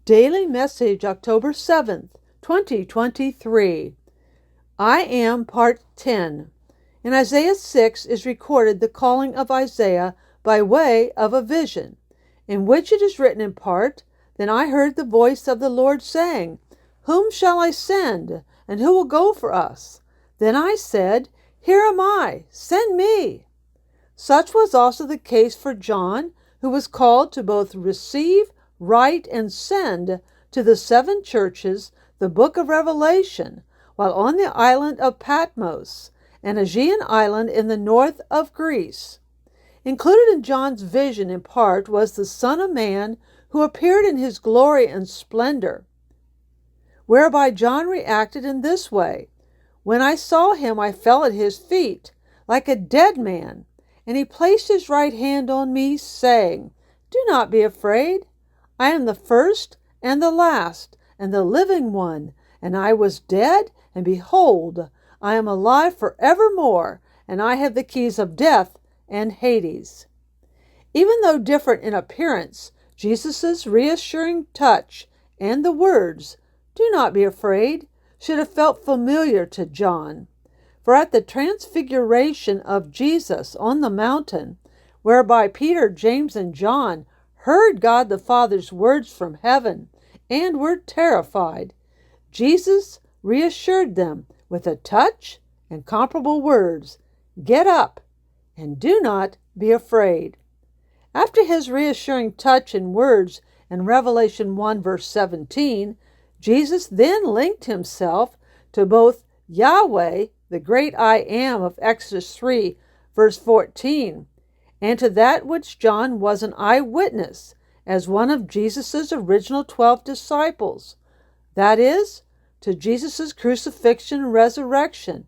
Daily Message, October 7th, 2023. I Am Part 10. In Isaiah 6 is recorded the calling of Isaiah by way of a vision, in which it is written in part, Then I heard the voice of the Lord saying, Whom shall I send, and who will go for us? Then I said, Here am I, send me. Such was also the case for John, who was called to both receive, write, and send to the 7 churches the book of Revelation, while on the island of Patmos, an Aegean island in the north of Greece. Included in John's vision in part was the Son of Man who appeared in his glory and splendor, whereby John reacted in this way. When I saw him, I fell at his feet like a dead man, and he placed his right hand on me, saying, Do not be afraid. I am the first and the last and the living one, and I was dead, and behold, I am alive forevermore, and I have the keys of death and Hades. Even though different in appearance, Jesus' reassuring touch and the words, Do not be afraid, should have felt familiar to John. For at the transfiguration of Jesus on the mountain, whereby Peter, James, and John heard God the Father's words from heaven and were terrified, Jesus reassured them with a touch and comparable words, Get up and do not be afraid. After his reassuring touch and words in Revelation 1 verse 17, Jesus then linked himself to both Yahweh, the great I Am of Exodus 3 verse 14, and to that which John was an eyewitness as one of Jesus' original 12 disciples, that is, to Jesus' crucifixion and resurrection.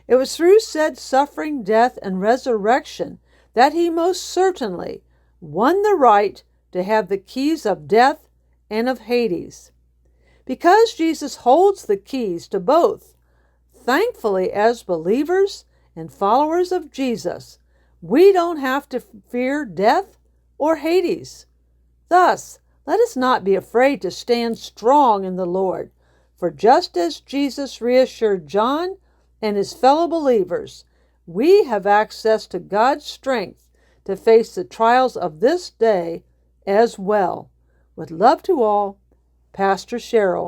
It was through said suffering, death, and resurrection that he most certainly won the right to have the keys of death and of Hades. Because Jesus holds the keys to both, thankfully, as believers and followers of Jesus, we don't have to fear death or Hades. Thus, let us not be afraid to stand strong in the Lord, for just as Jesus reassured John and his fellow believers, we have access to God's strength to face the trials of this day as well. With love to all, Pastor Cheryl.